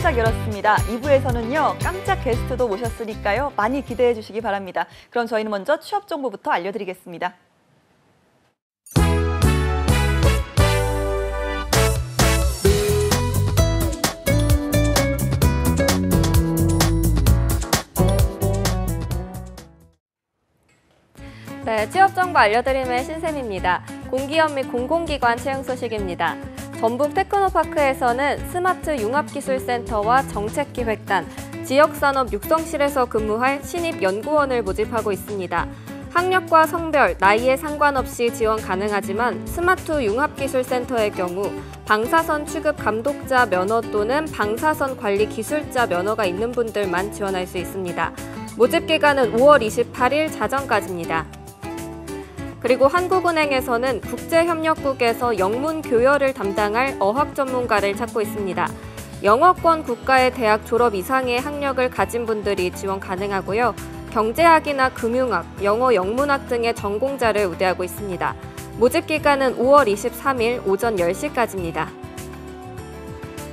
활짝 열었습니다. 2부에서는요, 깜짝 게스트도 모셨으니까요. 많이 기대해 주시기 바랍니다. 그럼 저희는 먼저 취업 정보부터 알려드리겠습니다. 네, 취업 정보 알려드림의 신샘입니다. 공기업 및 공공기관 채용 소식입니다. 전북 테크노파크에서는 스마트 융합기술센터와 정책기획단, 지역산업 육성실에서 근무할 신입 연구원을 모집하고 있습니다. 학력과 성별, 나이에 상관없이 지원 가능하지만 스마트 융합기술센터의 경우 방사선 취급 감독자 면허 또는 방사선 관리 기술자 면허가 있는 분들만 지원할 수 있습니다. 모집 기간은 5월 28일 자정까지입니다. 그리고 한국은행에서는 국제협력국에서 영문 교열을 담당할 어학 전문가를 찾고 있습니다. 영어권 국가의 대학 졸업 이상의 학력을 가진 분들이 지원 가능하고요. 경제학이나 금융학, 영어 영문학 등의 전공자를 우대하고 있습니다. 모집 기간은 5월 23일 오전 10시까지입니다.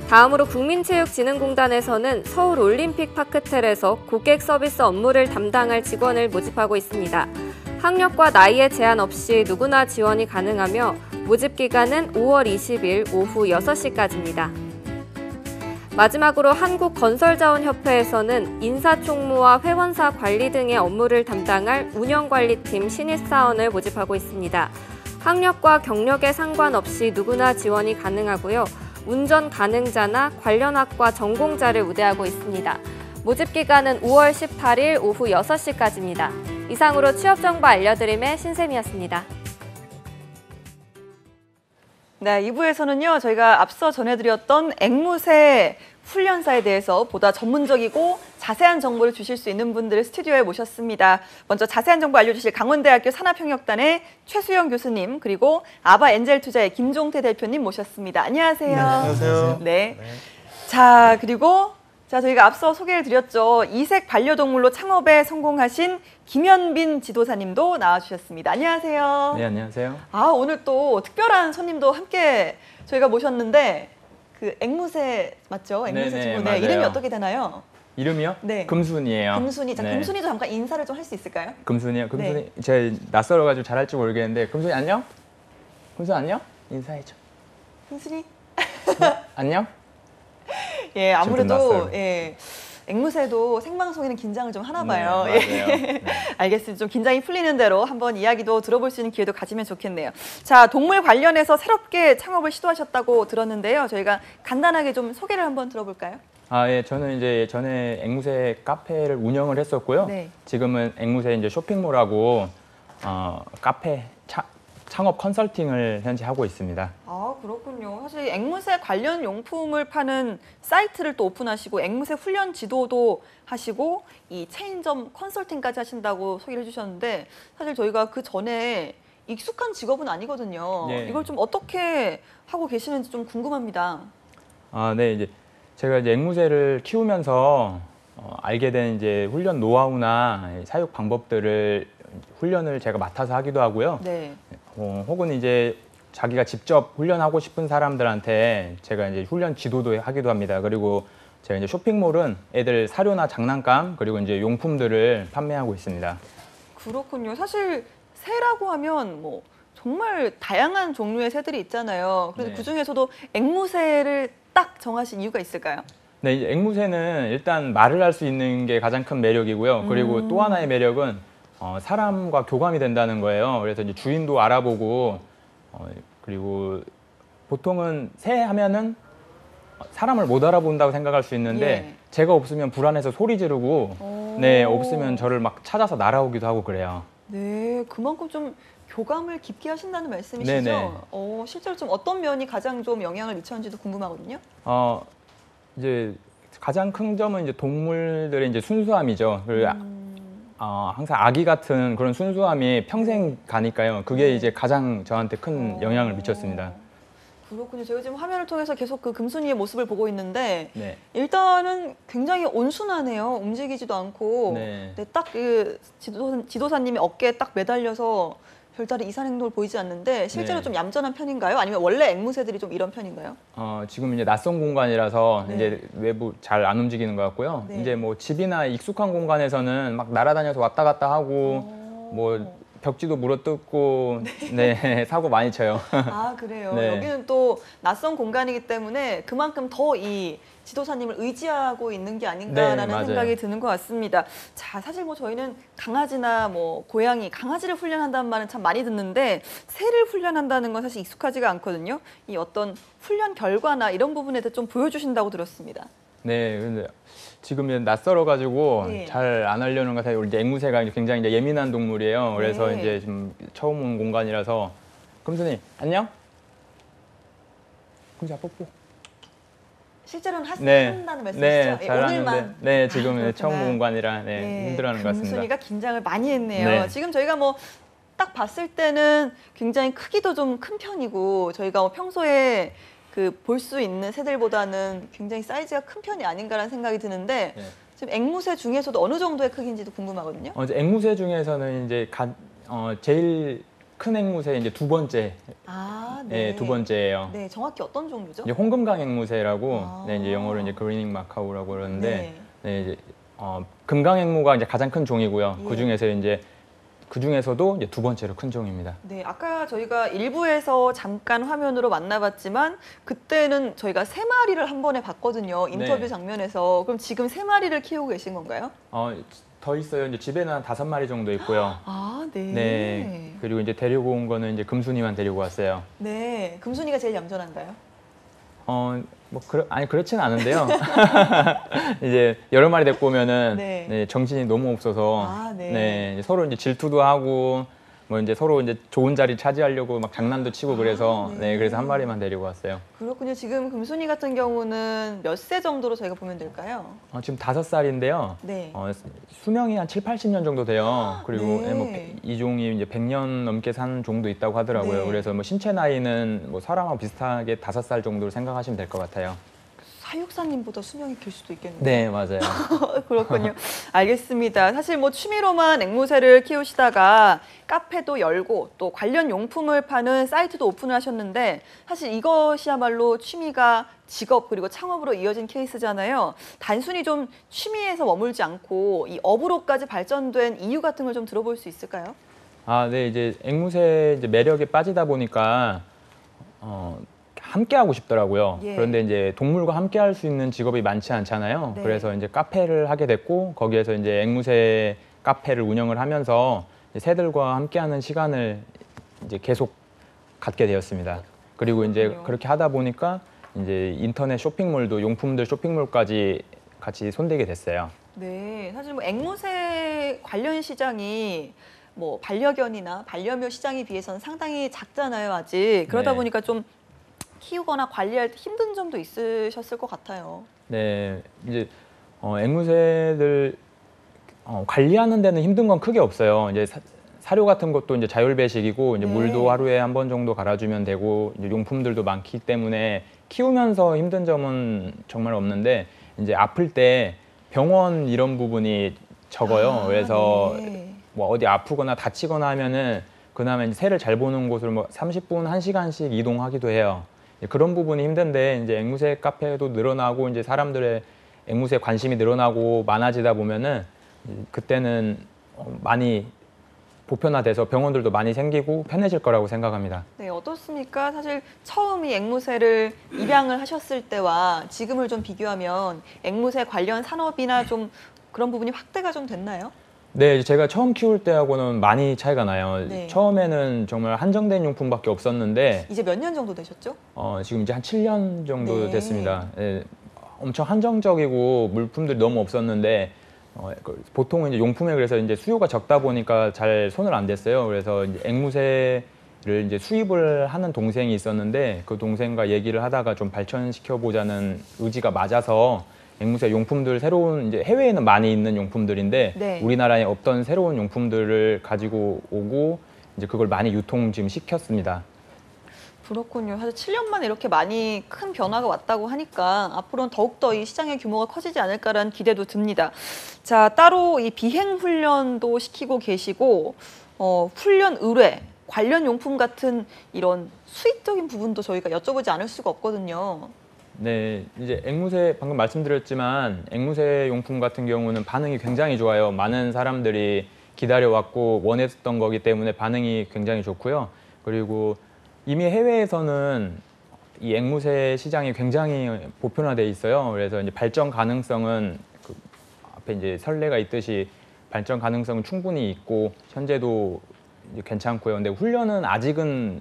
다음으로 국민체육진흥공단에서는 서울올림픽 파크텔에서 고객 서비스 업무를 담당할 직원을 모집하고 있습니다. 학력과 나이에 제한 없이 누구나 지원이 가능하며 모집 기간은 5월 20일 오후 6시까지입니다. 마지막으로 한국건설자원협회에서는 인사총무와 회원사 관리 등의 업무를 담당할 운영관리팀 신입사원을 모집하고 있습니다. 학력과 경력에 상관없이 누구나 지원이 가능하고요. 운전 가능자나 관련 학과 전공자를 우대하고 있습니다. 모집 기간은 5월 18일 오후 6시까지입니다. 이상으로 취업정보 알려드림의 신샘이었습니다. 네, 2부에서는요, 저희가 앞서 전해드렸던 앵무새 훈련사에 대해서 보다 전문적이고 자세한 정보를 주실 수 있는 분들을 스튜디오에 모셨습니다. 먼저 자세한 정보 알려주실 강원대학교 산업협력단의 최수영 교수님, 그리고 아바엔젤투자의 김종태 대표님 모셨습니다. 안녕하세요. 네, 안녕하세요. 네. 자, 그리고 저희가 앞서 소개를 드렸죠. 이색 반려동물로 창업에 성공하신 김현빈 지도사님도 나와주셨습니다. 안녕하세요. 네, 안녕하세요. 오늘 또 특별한 손님도 함께 저희가 모셨는데 그 앵무새 맞죠? 앵무새 네네, 친구. 맞아요. 이름이 어떻게 되나요? 이름이요? 네. 금순이에요. 금순이. 자, 네. 금순이도 잠깐 인사를 좀 할 수 있을까요? 금순이요? 금순이. 제가 낯설어가지고 잘할지 모르겠는데 금순이 안녕? 금순 안녕? 인사해줘. 금순이. 안녕? 예, 아무래도 낯설어. 예. 앵무새도 생방송에는 긴장을 좀 하나 봐요. 네, 맞아요. 네. 알겠습니다. 좀 긴장이 풀리는 대로 한번 이야기도 들어볼 수 있는 기회도 가지면 좋겠네요. 자, 동물 관련해서 새롭게 창업을 시도하셨다고 들었는데요. 저희가 간단하게 좀 소개를 한번 들어볼까요? 예, 저는 이제 예전에 앵무새 카페를 운영을 했었고요. 네. 지금은 앵무새 이제 쇼핑몰하고 카페 창업 컨설팅을 현재 하고 있습니다. 그렇군요. 사실 앵무새 관련 용품을 파는 사이트를 또 오픈하시고 앵무새 훈련 지도도 하시고 이 체인점 컨설팅까지 하신다고 소개를 해주셨는데 사실 저희가 그 전에 익숙한 직업은 아니거든요. 네. 이걸 좀 어떻게 하고 계시는지 좀 궁금합니다. 네, 이제 제가 이제 앵무새를 키우면서 알게 된 이제 훈련 노하우나 사육 방법들을 훈련을 제가 맡아서 하기도 하고요. 네. 혹은 이제 자기가 직접 훈련하고 싶은 사람들한테 제가 이제 훈련 지도도 하기도 합니다. 그리고 제가 이제 쇼핑몰은 애들 사료나 장난감 그리고 이제 용품들을 판매하고 있습니다. 그렇군요. 사실 새라고 하면 뭐 정말 다양한 종류의 새들이 있잖아요. 그래서 네. 그 중에서도 앵무새를 딱 정하신 이유가 있을까요? 네, 이제 앵무새는 일단 말을 할 수 있는 게 가장 큰 매력이고요. 그리고 또 하나의 매력은 사람과 교감이 된다는 거예요. 그래서 이제 주인도 알아보고 그리고 보통은 새 하면은 사람을 못 알아본다고 생각할 수 있는데 예. 제가 없으면 불안해서 소리 지르고 네, 없으면 저를 막 찾아서 날아오기도 하고 그래요. 네, 그만큼 좀 교감을 깊게 하신다는 말씀이시죠? 네네. 실제로 좀 어떤 면이 가장 좀 영향을 미쳤는지도 궁금하거든요. 이제 가장 큰 점은 이제 동물들의 이제 순수함이죠. 그리고 항상 아기 같은 그런 순수함이 평생 가니까요. 그게 이제 가장 저한테 큰 영향을 미쳤습니다. 그렇군요. 제가 지금 화면을 통해서 계속 그 금순이의 모습을 보고 있는데 네. 일단은 굉장히 온순하네요. 움직이지도 않고 네. 딱 그 지도사님의 어깨에 딱 매달려서 별다른 이상 행동을 보이지 않는데 실제로 네. 좀 얌전한 편인가요? 아니면 원래 앵무새들이 좀 이런 편인가요? 지금 이제 낯선 공간이라서 네. 이제 외부 잘 안 움직이는 것 같고요. 네. 이제 뭐 집이나 익숙한 공간에서는 막 날아다녀서 왔다 갔다 하고 뭐 벽지도 물어뜯고 네, 사고 많이 쳐요. 아, 그래요. 네. 여기는 또 낯선 공간이기 때문에 그만큼 더 이 지도사님을 의지하고 있는 게 아닌가라는 네, 맞아요. 생각이 드는 것 같습니다. 자, 사실 뭐 저희는 강아지나 뭐 고양이, 강아지를 훈련한다는 말은 참 많이 듣는데 새를 훈련한다는 건 사실 익숙하지가 않거든요. 이 어떤 훈련 결과나 이런 부분에 대해 좀 보여주신다고 들었습니다. 네, 근데 지금 이제 낯설어가지고 네. 잘 안 하려는 것 같아요. 이제 앵무새가 굉장히 이제 예민한 동물이에요. 그래서 네. 이제 좀 처음 온 공간이라서 금순이 안녕? 금순아 뽀뽀. 실제로는 네, 한다는 말씀이시죠? 네, 예, 잘 오늘만. 하는데, 네, 지금 그렇구나. 처음 온 공간이라 네, 힘들어하는 것 같습니다. 금순이가 긴장을 많이 했네요. 네. 지금 저희가 뭐 딱 봤을 때는 굉장히 크기도 좀 큰 편이고 저희가 뭐 평소에 그 볼 수 있는 새들보다는 굉장히 사이즈가 큰 편이 아닌가라는 생각이 드는데 네. 지금 앵무새 중에서도 어느 정도의 크기인지도 궁금하거든요. 이제 앵무새 중에서는 이제 제일 큰 앵무새 이제 두 번째, 아, 네, 두 번째예요. 네, 정확히 어떤 종류죠? 이제 홍금강 앵무새라고, 아. 네, 이제 영어로 이제 그리닝 마카오라고 그러는데, 네. 네, 이제 금강 앵무가 이제 가장 큰 종이고요. 예. 그 중에서도 이제 두 번째로 큰 종입니다. 네, 아까 저희가 일부에서 잠깐 화면으로 만나봤지만 그때는 저희가 세 마리를 한 번에 봤거든요. 인터뷰 네. 장면에서. 그럼 지금 세 마리를 키우고 계신 건가요? 더 있어요. 이제 집에는 한 5마리 정도 있고요. 아, 네. 네. 그리고 이제 데리고 온 거는 이제 금순이만 데리고 왔어요. 네, 금순이가 제일 얌전한가요? 그렇진 않은데요. 이제 여러 마리 데리고 오면은 네. 네, 정신이 너무 없어서 아, 네. 네, 이제 서로 이제 질투도 하고 뭐 이제 서로 이제 좋은 자리 차지하려고 막 장난도 치고 그래서 네. 네, 그래서 한 마리만 데리고 왔어요. 그렇군요. 지금 금순이 같은 경우는 몇 세 정도로 저희가 보면 될까요? 지금 5살인데요. 네. 수명이 한 7, 80년 정도 돼요. 그리고 네. 뭐 이 종이 이제 100년 넘게 산 종도 있다고 하더라고요. 네. 그래서 뭐 신체 나이는 뭐 사람하고 비슷하게 5살 정도로 생각하시면 될 것 같아요. 사육사님보다 수명이 길 수도 있겠네요. 네, 맞아요. 그렇군요. 알겠습니다. 사실 뭐 취미로만 앵무새를 키우시다가 카페도 열고 또 관련 용품을 파는 사이트도 오픈을 하셨는데 사실 이것이야말로 취미가 직업 그리고 창업으로 이어진 케이스잖아요. 단순히 좀 취미에서 머물지 않고 이 업으로까지 발전된 이유 같은 걸 좀 들어볼 수 있을까요? 네, 이제 앵무새 이제 매력에 빠지다 보니까 함께 하고 싶더라고요. 예. 그런데 이제 동물과 함께 할 수 있는 직업이 많지 않잖아요. 네. 그래서 이제 카페를 하게 됐고 거기에서 이제 앵무새 카페를 운영을 하면서 이제 새들과 함께하는 시간을 이제 계속 갖게 되었습니다. 그리고 이제 그렇군요. 그렇게 하다 보니까 이제 인터넷 쇼핑몰도 용품들 쇼핑몰까지 같이 손대게 됐어요. 네, 사실 뭐 앵무새 관련 시장이 뭐 반려견이나 반려묘 시장에 비해서는 상당히 작잖아요, 아직. 그러다 네. 보니까 좀 키우거나 관리할 때 힘든 점도 있으셨을 것 같아요. 네, 이제 앵무새들 관리하는 데는 힘든 건 크게 없어요. 이제 사료 같은 것도 이제 자율 배식이고 이제 네. 물도 하루에 한 번 정도 갈아주면 되고 이제 용품들도 많기 때문에 키우면서 힘든 점은 정말 없는데 이제 아플 때 병원 이런 부분이 적어요. 그래서 네. 뭐 어디 아프거나 다치거나 하면은 그다음에 이제 새를 잘 보는 곳을 뭐 30분, 1시간씩 이동하기도 해요. 그런 부분이 힘든데 이제 앵무새 카페도 늘어나고 이제 사람들의 앵무새 관심이 늘어나고 많아지다 보면은 그때는 많이 보편화돼서 병원들도 많이 생기고 편해질 거라고 생각합니다. 네, 어떻습니까? 사실 처음 이 앵무새를 입양을 하셨을 때와 지금을 좀 비교하면 앵무새 관련 산업이나 좀 그런 부분이 확대가 좀 됐나요? 네, 제가 처음 키울 때하고는 많이 차이가 나요. 네. 처음에는 정말 한정된 용품밖에 없었는데 이제 몇 년 정도 되셨죠? 지금 이제 한 7년 정도 네. 됐습니다. 예, 엄청 한정적이고 물품들이 너무 없었는데 보통은 이제 용품에 그래서 이제 수요가 적다 보니까 잘 손을 안 댔어요. 그래서 이제 앵무새를 이제 수입을 하는 동생이 있었는데 그 동생과 얘기를 하다가 좀 발전시켜 보자는 의지가 맞아서 앵무새 용품들 새로운 이제 해외에는 많이 있는 용품들인데 네. 우리나라에 없던 새로운 용품들을 가지고 오고 이제 그걸 많이 유통 지금 시켰습니다. 그렇군요. 사실 7년 만에 이렇게 많이 큰 변화가 왔다고 하니까 앞으로는 더욱더 이 시장의 규모가 커지지 않을까라는 기대도 듭니다. 자, 따로 이 비행 훈련도 시키고 계시고 훈련 의뢰, 관련 용품 같은 이런 수익적인 부분도 저희가 여쭤보지 않을 수가 없거든요. 네, 이제 앵무새 방금 말씀드렸지만 앵무새 용품 같은 경우는 반응이 굉장히 좋아요. 많은 사람들이 기다려왔고 원했던 거기 때문에 반응이 굉장히 좋고요. 그리고 이미 해외에서는 이 앵무새 시장이 굉장히 보편화돼 있어요. 그래서 이제 발전 가능성은 그 앞에 이제 선례가 있듯이 발전 가능성은 충분히 있고 현재도 이제 괜찮고요. 근데 훈련은 아직은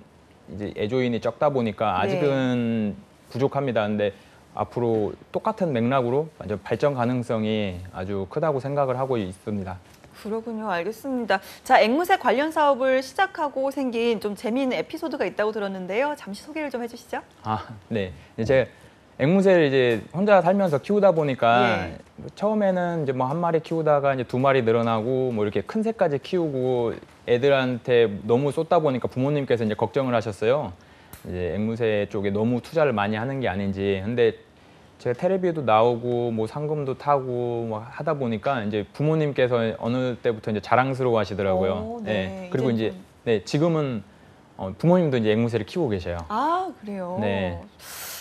이제 애조인이 적다 보니까 아직은 부족합니다. 근데 앞으로 똑같은 맥락으로 완전 발전 가능성이 아주 크다고 생각을 하고 있습니다. 그렇군요. 알겠습니다. 자, 앵무새 관련 사업을 시작하고 생긴 좀 재미있는 에피소드가 있다고 들었는데요. 잠시 소개를 좀 해주시죠. 아, 네. 제가 앵무새를 이제 혼자 살면서 키우다 보니까 예. 처음에는 이제 뭐 한 마리 키우다가 이제 두 마리 늘어나고 뭐 이렇게 큰 새까지 키우고 애들한테 너무 쏟다 보니까 부모님께서 이제 걱정을 하셨어요. 이제 앵무새 쪽에 너무 투자를 많이 하는 게 아닌지. 근데 제가 텔레비에도 나오고 뭐 상금도 타고 뭐 하다 보니까 이제 부모님께서 어느 때부터 이제 자랑스러워 하시더라고요. 오, 네. 그리고 이제 이제 네, 지금은 부모님도 이제 앵무새를 키우고 계셔요. 아, 그래요? 네.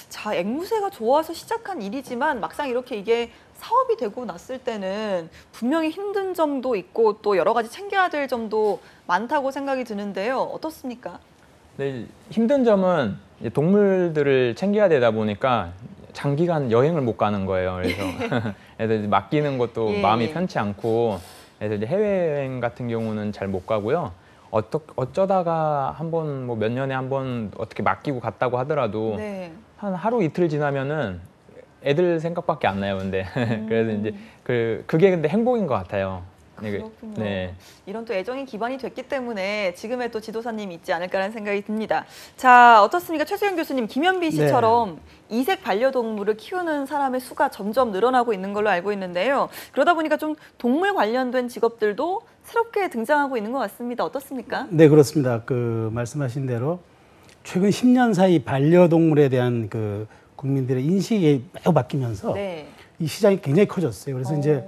자, 앵무새가 좋아서 시작한 일이지만 막상 이렇게 이게 사업이 되고 났을 때는 분명히 힘든 점도 있고 또 여러 가지 챙겨야 될 점도 많다고 생각이 드는데요. 어떻습니까? 네, 힘든 점은 이제 동물들을 챙겨야 되다 보니까 장기간 여행을 못 가는 거예요. 그래서 이제 맡기는 것도 예. 마음이 편치 않고 그래서 이제 해외여행 같은 경우는 잘 못 가고요. 어쩌다가 한번 뭐 몇 년에 한번 어떻게 맡기고 갔다고 하더라도 네. 한 하루 이틀 지나면은 애들 생각밖에 안 나요. 근데 그래서 이제 그게 근데 행복인 것 같아요. 그렇군요. 네. 이런 또 애정이 기반이 됐기 때문에 지금의 또 지도사님이 있지 않을까라는 생각이 듭니다. 자, 어떻습니까? 최수영 교수님, 김현빈 씨처럼 이색 반려동물을 키우는 사람의 수가 점점 늘어나고 있는 걸로 알고 있는데요. 그러다 보니까 좀 동물 관련된 직업들도 새롭게 등장하고 있는 것 같습니다. 어떻습니까? 네, 그렇습니다. 그 말씀하신 대로 최근 10년 사이 반려동물에 대한 그 국민들의 인식이 매우 바뀌면서 네. 이 시장이 굉장히 커졌어요. 그래서 이제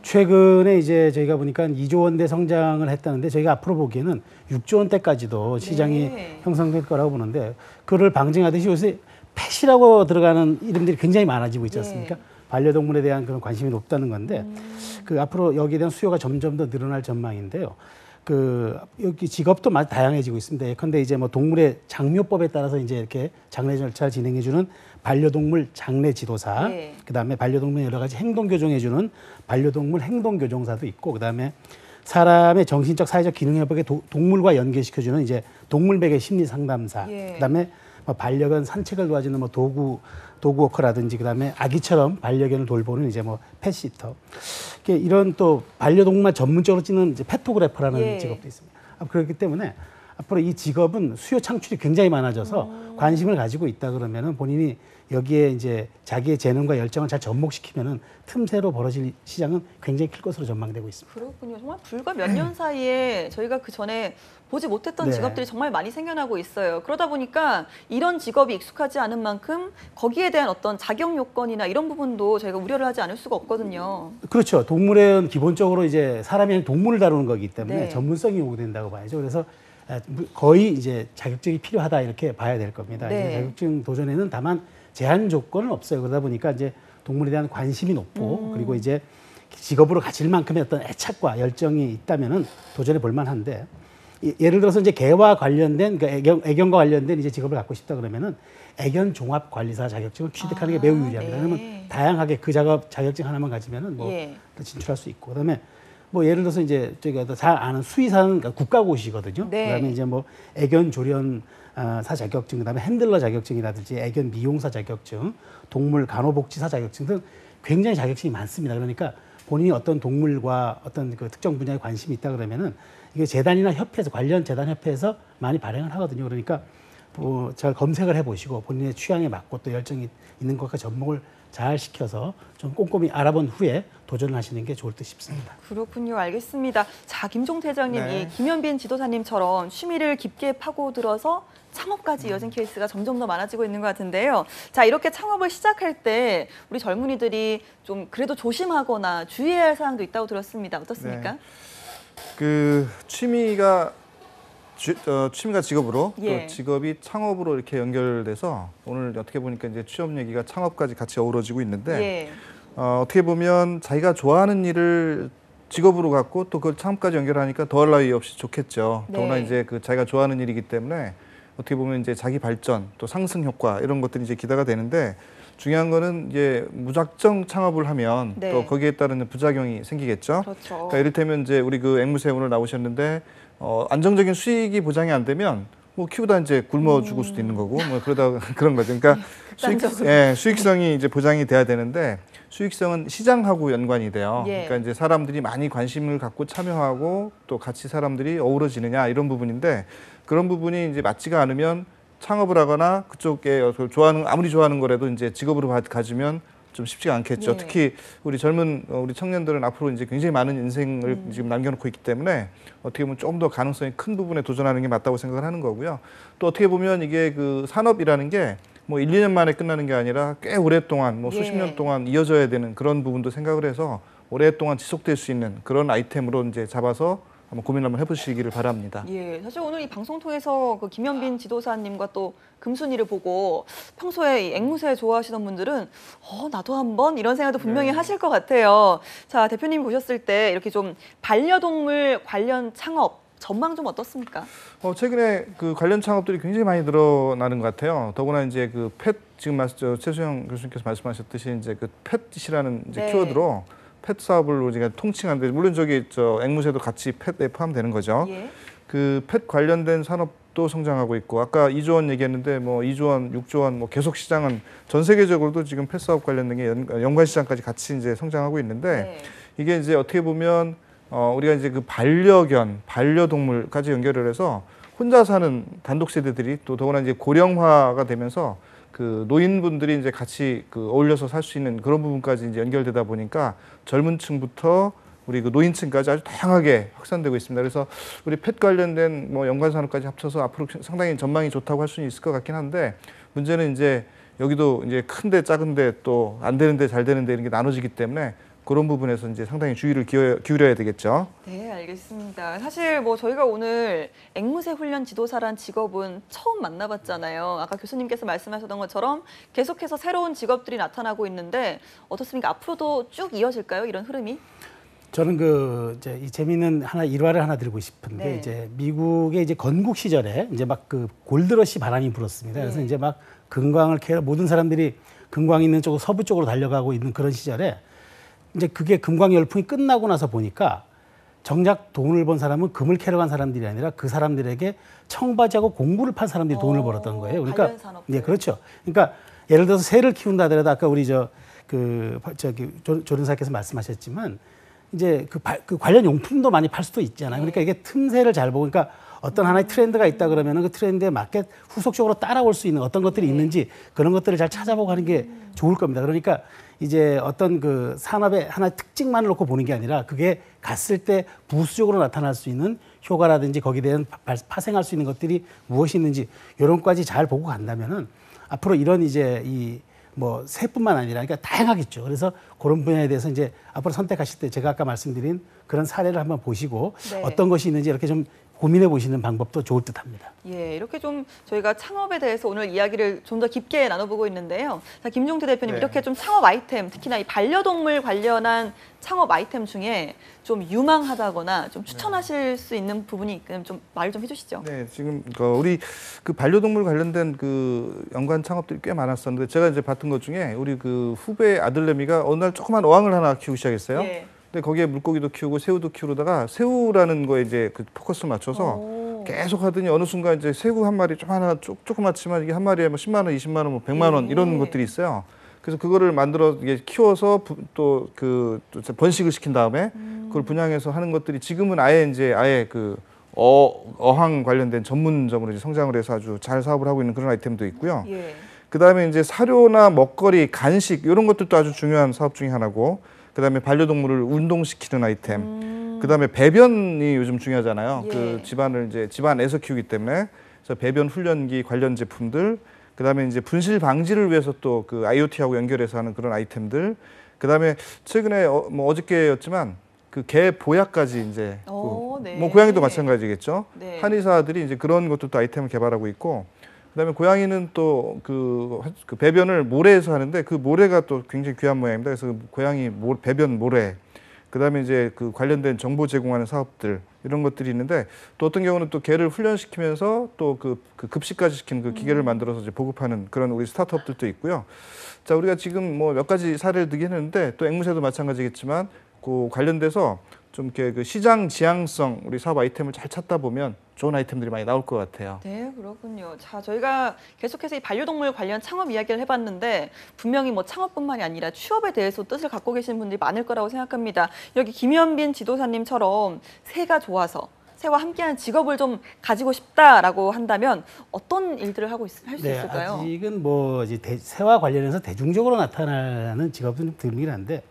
최근에 이제 저희가 보니까 2조 원대 성장을 했다는데 저희가 앞으로 보기에는 6조 원대까지도 시장이 네. 형성될 거라고 보는데 그를 방증하듯이 요새 펫이라고 들어가는 이름들이 굉장히 많아지고 있지 않습니까? 네. 반려동물에 대한 그런 관심이 높다는 건데 그 앞으로 여기에 대한 수요가 점점 더 늘어날 전망인데요. 그 여기 직업도 많이 다양해지고 있습니다. 예컨대 이제 뭐 동물의 장묘법에 따라서 이제 이렇게 장례 절차를 진행해주는 반려동물 장례 지도사, 네. 그다음에 반려동물 여러 가지 행동 교정해주는 반려동물 행동 교정사도 있고, 그다음에 사람의 정신적 사회적 기능 회복에 동물과 연계시켜주는 이제 동물백의 심리 상담사, 예. 그다음에 뭐 반려견 산책을 도와주는 뭐 도구워커라든지 그다음에 아기처럼 반려견을 돌보는 이제 뭐 펫시터, 이런 또 반려동물 전문적으로 찍는 이제 페토그래퍼라는 예. 직업도 있습니다. 그렇기 때문에 앞으로 이 직업은 수요 창출이 굉장히 많아져서 관심을 가지고 있다 그러면은 본인이 여기에 이제 자기의 재능과 열정을 잘 접목시키면은 틈새로 벌어질 시장은 굉장히 클 것으로 전망되고 있습니다. 그렇군요. 정말 불과 몇 년 사이에 저희가 그 전에 보지 못했던 네. 직업들이 정말 많이 생겨나고 있어요. 그러다 보니까 이런 직업이 익숙하지 않은 만큼 거기에 대한 어떤 자격 요건이나 이런 부분도 저희가 우려를 하지 않을 수가 없거든요. 그렇죠. 동물은 기본적으로 이제 사람이 아닌 동물을 다루는 거기 때문에 네. 전문성이 요구된다고 봐야죠. 그래서 거의 이제 자격증이 필요하다 이렇게 봐야 될 겁니다. 네. 이제 자격증 도전에는 다만 제한 조건은 없어요. 그러다 보니까 이제 동물에 대한 관심이 높고 그리고 이제 직업으로 가질 만큼의 어떤 애착과 열정이 있다면은 도전해 볼 만한데, 예를 들어서 이제 개와 관련된 그러니까 애견과 관련된 이제 직업을 갖고 싶다 그러면은 애견 종합 관리사 자격증을 취득하는 게 매우 유리합니다. 네. 왜냐하면 다양하게 그 작업 자격증 하나만 가지면은 뭐 예. 진출할 수 있고, 그다음에 뭐 예를 들어서 이제 저희가 잘 아는 수의사는 그러니까 국가고시거든요. 네. 그다음에 이제 뭐 애견 조련 사 자격증, 그다음에 핸들러 자격증이라든지 애견 미용사 자격증, 동물 간호복지사 자격증 등 굉장히 자격증이 많습니다. 그러니까 본인이 어떤 동물과 어떤 그 특정 분야에 관심이 있다 그러면은 이게 재단이나 협회에서 관련 재단 협회에서 많이 발행을 하거든요. 그러니까 뭐 잘 검색을 해보시고 본인의 취향에 맞고 또 열정이 있는 것과 접목을 잘 시켜서 좀 꼼꼼히 알아본 후에 도전을 하시는 게 좋을 듯 싶습니다. 그렇군요. 알겠습니다. 자, 김종태 회장님, 네. 이 김현빈 지도사님처럼 취미를 깊게 파고들어서 창업까지 이어진 케이스가 점점 더 많아지고 있는 것 같은데요. 자, 이렇게 창업을 시작할 때 우리 젊은이들이 좀 그래도 조심하거나 주의해야 할 사항도 있다고 들었습니다. 어떻습니까? 네. 그 취미가 취미가 직업으로 예. 또 직업이 창업으로 이렇게 연결돼서 오늘 어떻게 보니까 이제 취업 얘기가 창업까지 같이 어우러지고 있는데 예. 어떻게 보면 자기가 좋아하는 일을 직업으로 갖고 또 그걸 창업까지 연결하니까 더할 나위 없이 좋겠죠. 네. 더구나 이제 그 자기가 좋아하는 일이기 때문에 어떻게 보면 이제 자기 발전 또 상승 효과 이런 것들이 이제 기대가 되는데 중요한 거는 이제 무작정 창업을 하면 네. 또 거기에 따른 부작용이 생기겠죠. 그렇죠. 그러니까 이를테면 이제 우리 그 앵무새 오늘 나오셨는데 안정적인 수익이 보장이 안 되면 뭐 키우다 이제 굶어 죽을 수도 있는 거고 뭐 그러다가 그런 거죠. 그러니까 극단적으로. 수익성이 이제 보장이 돼야 되는데 수익성은 시장하고 연관이 돼요. 예. 그러니까 이제 사람들이 많이 관심을 갖고 참여하고 또 같이 사람들이 어우러지느냐 이런 부분인데 그런 부분이 이제 맞지가 않으면 창업을 하거나 그쪽에 아무리 좋아하는 거라도 이제 직업으로 가지면 좀 쉽지가 않겠죠. 예. 특히 우리 젊은 우리 청년들은 앞으로 이제 굉장히 많은 인생을 지금 남겨놓고 있기 때문에 어떻게 보면 좀 더 가능성이 큰 부분에 도전하는 게 맞다고 생각을 하는 거고요. 또 어떻게 보면 이게 그 산업이라는 게 뭐 1, 2년 만에 끝나는 게 아니라 꽤 오랫동안 뭐 수십 예. 년 동안 이어져야 되는 그런 부분도 생각을 해서 오랫동안 지속될 수 있는 그런 아이템으로 이제 잡아서 한번 고민을 한번 해보시기를 바랍니다. 예, 사실 오늘 이 방송 통해서 그 김현빈 지도사님과 또 금순이를 보고 평소에 이 앵무새 좋아하시던 분들은 나도 한번 이런 생각도 분명히 하실 것 같아요. 자, 대표님 보셨을 때 이렇게 좀 반려동물 관련 창업 전망 좀 어떻습니까? 최근에 그 관련 창업들이 굉장히 많이 늘어나는 것 같아요. 더구나 이제 그 지금 최수영 교수님께서 말씀하셨듯이 이제 그 펫이라는 이제 네. 키워드로 펫 사업을 우리가 통칭하는데 물론 저기 앵무새도 같이 펫에 포함되는 거죠. 예. 그 펫 관련된 산업도 성장하고 있고 아까 2조 원 얘기했는데 뭐 2조 원, 6조 원 뭐 계속 시장은 전 세계적으로도 지금 펫 사업 관련된 게 연관 시장까지 같이 이제 성장하고 있는데 네. 이게 이제 어떻게 보면 우리가 이제 그 반려동물까지 연결을 해서 혼자 사는 단독 세대들이 또 더구나 이제 고령화가 되면서 그 노인분들이 이제 같이 그 어울려서 살 수 있는 그런 부분까지 이제 연결되다 보니까 젊은 층부터 우리 그 노인층까지 아주 다양하게 확산되고 있습니다. 그래서 우리 펫 관련된 뭐 연관 산업까지 합쳐서 앞으로 상당히 전망이 좋다고 할 수는 있을 것 같긴 한데 문제는 이제 여기도 이제 큰데 작은데 또 안 되는데 잘 되는데 이런 게 나눠지기 때문에 그런 부분에서 이제 상당히 주의를 기울여야 되겠죠. 네, 알겠습니다. 사실 뭐 저희가 오늘 앵무새 훈련 지도사란 직업은 처음 만나봤잖아요. 아까 교수님께서 말씀하셨던 것처럼 계속해서 새로운 직업들이 나타나고 있는데 어떻습니까? 앞으로도 쭉 이어질까요? 이런 흐름이? 저는 이제 이 재미있는 일화를 하나 드리고 싶은 게 네. 이제 미국의 이제 건국 시절에 이제 막 그 골드러시 바람이 불었습니다. 그래서 네. 이제 막 금광을 캐러 모든 사람들이 금광 있는 쪽으로 서부 쪽으로 달려가고 있는 그런 시절에 이제 그게 금광 열풍이 끝나고 나서 보니까 정작 돈을 번 사람은 금을 캐러 간 사람들이 아니라 그 사람들에게 청바지하고 공구를 판 사람들이 돈을 벌었던 거예요. 그러니까 관련 산업들. 네, 그렇죠. 그러니까 예를 들어서 새를 키운다 하더라도 아까 우리 조련사께서 말씀하셨지만 이제 그 관련 용품도 많이 팔 수도 있잖아요. 그러니까 이게 틈새를 잘 보고 그러니까 어떤 하나의 트렌드가 있다 그러면은 그 트렌드에 맞게 후속적으로 따라올 수 있는 어떤 것들이 있는지 그런 것들을 잘 찾아보고 하는 게 좋을 겁니다. 그러니까 이제 어떤 그 산업의 하나의 특징만을 놓고 보는 게 아니라 그게 갔을 때 부수적으로 나타날 수 있는 효과라든지 거기에 대한 파생할 수 있는 것들이 무엇이 있는지 이런 것까지 잘 보고 간다면은 앞으로 이런 이제 뭐 새뿐만 아니라 그러니까 다양하겠죠. 그래서 그런 분야에 대해서 이제 앞으로 선택하실 때 제가 아까 말씀드린 그런 사례를 한번 보시고 네. 어떤 것이 있는지 이렇게 좀 고민해 보시는 방법도 좋을 듯합니다. 예, 이렇게 좀 저희가 창업에 대해서 오늘 이야기를 좀 더 깊게 나눠보고 있는데요. 자, 김종태 대표님, 네. 이렇게 좀 창업 아이템, 특히나 이 반려동물 관련한 창업 아이템 중에 좀 유망하다거나 좀 추천하실 수 있는 부분이 있으면 좀 말 좀 해주시죠. 네, 지금 우리 그 반려동물 관련된 그 연관 창업들이 꽤 많았었는데 제가 이제 봤던 것 중에 우리 그 후배 아들내미가 어느 날 조그만 어항을 하나 키우기 시작했어요. 예. 근데 거기에 물고기도 키우고 새우도 키우다가 새우라는 거에 이제 그 포커스를 맞춰서 오. 계속 하더니 어느 순간 이제 새우 한 마리 좀 하나 조그맣지만 이게 한 마리에 뭐 10만 원, 20만 원, 뭐 100만 원 이런 것들이 있어요. 그래서 그거를 만들어 이게 키워서 또 번식을 시킨 다음에 그걸 분양해서 하는 것들이 지금은 아예 그 어항 관련된 전문점으로 이제 성장을 해서 아주 잘 사업을 하고 있는 그런 아이템도 있고요. 예. 그다음에 이제 사료나 먹거리, 간식 이런 것들도 아주 중요한 사업 중에 하나고 그다음에 반려동물을 운동시키는 아이템. 그다음에 배변이 요즘 중요하잖아요. 예. 그 집안에서 키우기 때문에 그래서 배변 훈련기 관련 제품들. 그다음에 이제 분실 방지를 위해서 또 그 IoT하고 연결해서 하는 그런 아이템들. 그다음에 최근에 뭐 어저께였지만 그 개 보약까지 이제 네. 뭐 고양이도 마찬가지겠죠. 네. 한의사들이 이제 그런 것도 또 아이템을 개발하고 있고, 그다음에 고양이는 또 그 배변을 모래에서 하는데 그 모래가 또 굉장히 귀한 모양입니다. 그래서 고양이 배변 모래, 그다음에 이제 그 관련된 정보 제공하는 사업들 이런 것들이 있는데, 또 어떤 경우는 또 개를 훈련시키면서 또 그 급식까지 시키는 그 기계를 만들어서 이제 보급하는 그런 우리 스타트업들도 있고요. 자, 우리가 지금 뭐 몇 가지 사례를 들긴 했는데 또 앵무새도 마찬가지겠지만 그 관련돼서 좀 이렇게 그 시장 지향성 우리 사업 아이템을 잘 찾다 보면 좋은 아이템들이 많이 나올 것 같아요. 네, 그렇군요. 자, 저희가 계속해서 이 반려동물 관련 창업 이야기를 해봤는데 분명히 뭐 창업뿐만이 아니라 취업에 대해서 뜻을 갖고 계신 분들이 많을 거라고 생각합니다. 여기 김현빈 지도사님처럼 새가 좋아서 새와 함께하는 직업을 좀 가지고 싶다라고 한다면 어떤 일들을 할 수 있을까요? 아직은 뭐 이제 새와 관련해서 대중적으로 나타나는 직업은 좀 드물긴 한데,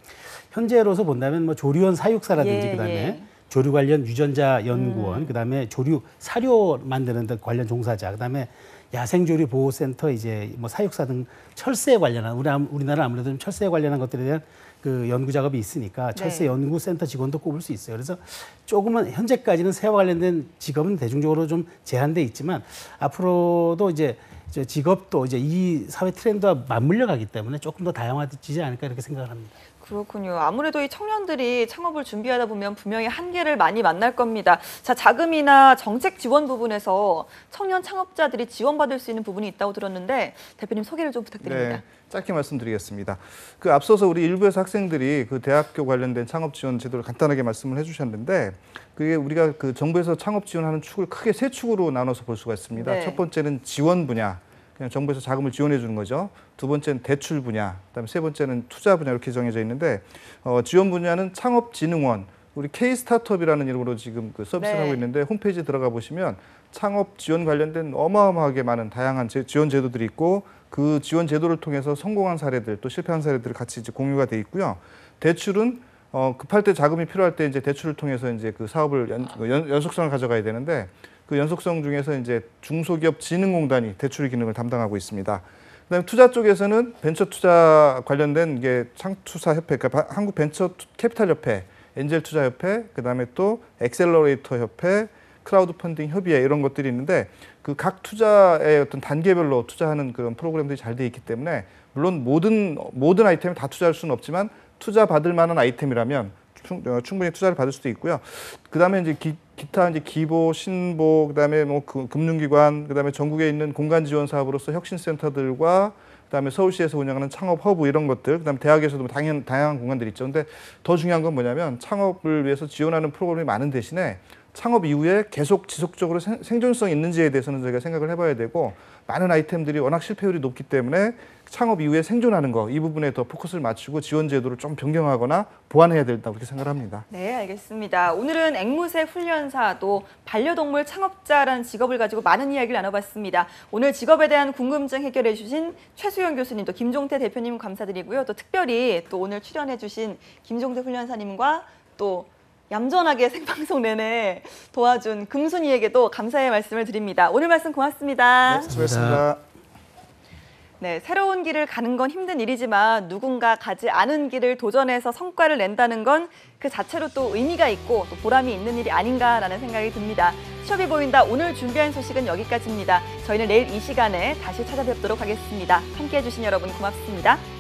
현재로서 본다면 뭐 조류원 사육사라든지 예, 그다음에 예. 조류 관련 유전자 연구원, 그다음에 조류 사료 만드는 데 관련 종사자, 그다음에 야생조류 보호센터 이제 뭐 사육사 등 철새에 관련한 우리나라 아무래도 좀 철새에 관련한 것들에 대한 그 연구 작업이 있으니까 철새 네. 연구센터 직원도 꼽을 수 있어요. 그래서 조금은 현재까지는 새와 관련된 직업은 대중적으로 좀 제한돼 있지만 앞으로도 이제 직업도 이제 이 사회 트렌드와 맞물려 가기 때문에 조금 더 다양화되지 않을까 이렇게 생각을 합니다. 그렇군요. 아무래도 이 청년들이 창업을 준비하다 보면 분명히 한계를 많이 만날 겁니다. 자, 자금이나 정책 지원 부분에서 청년 창업자들이 지원받을 수 있는 부분이 있다고 들었는데 대표님 소개를 좀 부탁드립니다. 네, 짧게 말씀드리겠습니다. 그 앞서서 우리 일부에서 학생들이 그 대학교 관련된 창업 지원 제도를 간단하게 말씀을 해주셨는데, 그게 우리가 그 정부에서 창업 지원하는 축을 크게 세 축으로 나눠서 볼 수가 있습니다. 네. 첫 번째는 지원 분야, 그냥 정부에서 자금을 지원해 주는 거죠. 두 번째는 대출 분야, 그다음에 세 번째는 투자 분야 이렇게 정해져 있는데, 지원 분야는 창업진흥원, 우리 K-스타트업이라는 이름으로 지금 그 서비스를 네. 하고 있는데 홈페이지에 들어가 보시면 창업 지원 관련된 어마어마하게 많은 다양한 지원 제도들이 있고, 그 지원 제도를 통해서 성공한 사례들 또 실패한 사례들을 같이 이제 공유가 돼 있고요. 대출은 급할 때 자금이 필요할 때 이제 대출을 통해서 이제 그 사업을 연속성을 가져가야 되는데, 그 연속성 중에서 이제 중소기업진흥공단이 대출 기능을 담당하고 있습니다. 그다음에 투자 쪽에서는 벤처 투자 관련된 이게 창투사협회, 그러니까 한국 벤처 캐피탈 협회, 엔젤 투자 협회, 그다음에 또 엑셀러레이터 협회, 크라우드 펀딩 협의회 이런 것들이 있는데, 그 각 투자의 어떤 단계별로 투자하는 그런 프로그램들이 잘 돼 있기 때문에 물론 모든 아이템을 다 투자할 수는 없지만 투자 받을 만한 아이템이라면 충분히 투자를 받을 수도 있고요. 그다음에 이제 기타 이제 기보, 신보, 그다음에 뭐 금융기관, 그다음에 전국에 있는 공간 지원 사업으로서 혁신센터들과 그다음에 서울시에서 운영하는 창업 허브 이런 것들, 그다음에 대학에서도 다양한 공간들이 있죠. 근데 더 중요한 건 뭐냐면 창업을 위해서 지원하는 프로그램이 많은 대신에 창업 이후에 계속 지속적으로 생존성이 있는지에 대해서는 저희가 생각을 해봐야 되고, 많은 아이템들이 워낙 실패율이 높기 때문에 창업 이후에 생존하는 거, 이 부분에 더 포커스를 맞추고 지원 제도를 좀 변경하거나 보완해야 된다고 그렇게 생각을 합니다. 네, 알겠습니다. 오늘은 앵무새 훈련사 또 반려동물 창업자라는 직업을 가지고 많은 이야기를 나눠봤습니다. 오늘 직업에 대한 궁금증 해결해 주신 최수영 교수님, 또 김종태 대표님 감사드리고요. 또 특별히 또 오늘 출연해 주신 김종태 훈련사님과 또 얌전하게 생방송 내내 도와준 금순이에게도 감사의 말씀을 드립니다. 오늘 말씀 고맙습니다. 네, 수고했습니다. 네, 새로운 길을 가는 건 힘든 일이지만 누군가 가지 않은 길을 도전해서 성과를 낸다는 건 그 자체로 또 의미가 있고 또 보람이 있는 일이 아닌가라는 생각이 듭니다. 취업이 보인다. 오늘 준비한 소식은 여기까지입니다. 저희는 내일 이 시간에 다시 찾아뵙도록 하겠습니다. 함께해 주신 여러분 고맙습니다.